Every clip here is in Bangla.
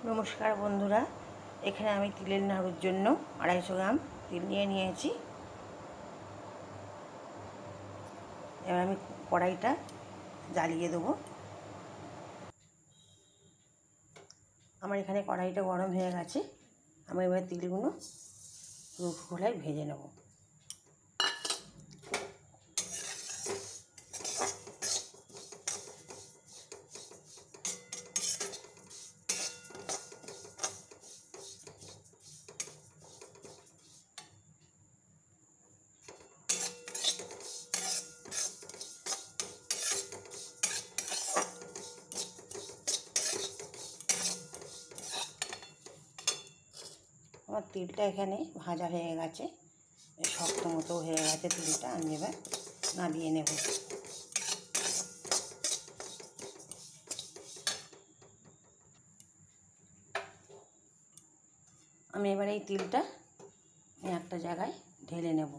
নমস্কার বন্ধুরা, এখানে আমি তিলের নাড়ুর জন্য 250 গ্রাম তিল নিয়েছি। এবার আমি কড়াইটা জ্বালিয়ে দেবো। আমার এখানে কড়াইটা গরম হয়ে গেছে। আমি এবার তিলগুলো খোলায় ভেজে নেব। আমার তিলটা এখানে ভাজা হয়ে গেছে, শক্ত মতো হয়ে গেছে তিলটা। আমি এবার নামিয়ে নেব। আমি এবার এই তিলটা একটা জায়গায় ঢেলে নেব।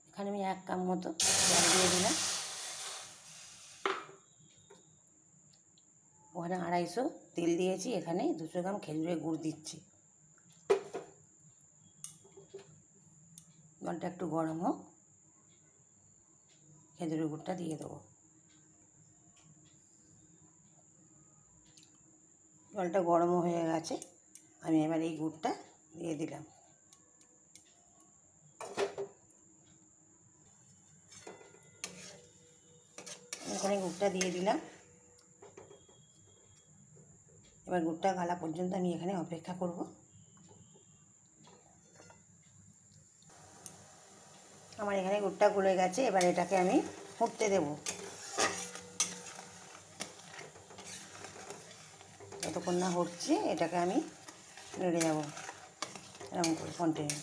এখানে আমি 1 কাপ মতো জল দিয়ে দিলাম। ওখানে 250 তিল দিয়েছি, এখানে 200 গ্রাম খেজুরের গুড় দিচ্ছি। জলটা একটু গরম হোক, খেজুরের গুড়টা দিয়ে দেবো। জলটা গরমও হয়ে গেছে, আমি এবার এই গুড়টা দিয়ে দিলাম। এখানে গুড়টা দিয়ে দিলাম। এবার গুড়টা গালা পর্যন্ত আমি এখানে অপেক্ষা করব। আমার এখানে গুড়টা গলে গেছে, এবার এটাকে আমি ফুটতে দেব। যতক্ষণ না হচ্ছে এটাকে আমি নেড়ে যাব এরকম করে কন্টিনিউ।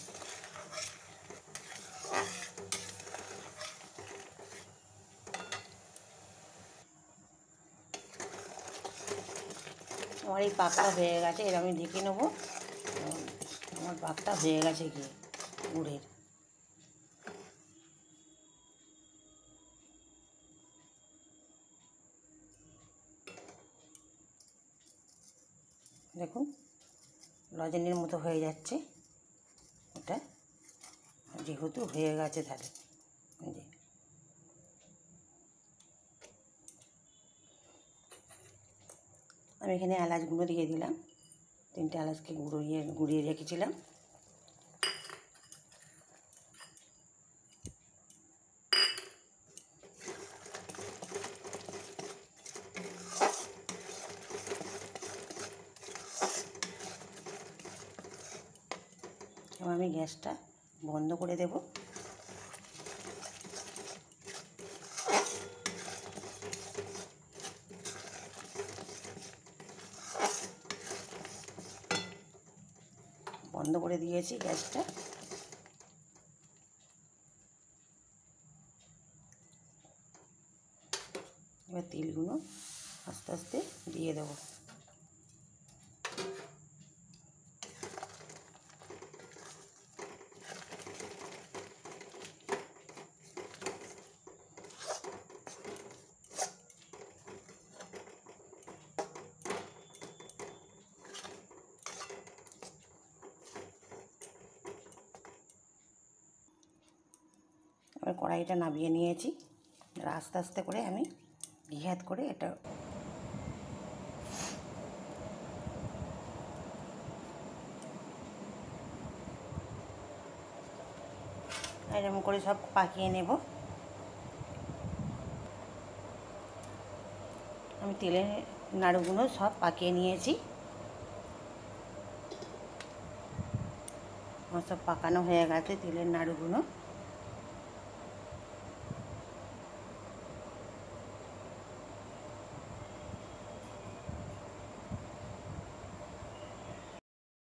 আমার এই পাকটা হয়ে গেছে, এর আমি ঢেকে নেবো। আমার পাকটা হয়ে গেছে কি গুড়ের। দেখুন লজেনের মতো হয়ে যাচ্ছে এটা, যেহেতু হয়ে গেছে তাহলে যে আমি এখানে এলাচ গুঁড়ো দিয়ে দিলাম। 3টে এলাচকে গুঁড়িয়ে রেখেছিলাম। এবার আমি গ্যাসটা বন্ধ করে দেব। বন্ধ করে দিয়েছি গ্যাসটা। এবার তিলগুলো আস্তে আস্তে দিয়ে দেবো। এবার কড়াইটা নামিয়ে নিয়েছি। আস্তে আস্তে করে আমি ঘিয়াত করে এটা এরকম করে সব পাকিয়ে নেব। আমি তেলের নাড়ুগুলো সব পাকিয়ে নিয়েছি। আমার সব পাকানো হয়ে গেছে তেলের নাড়ুগুলো।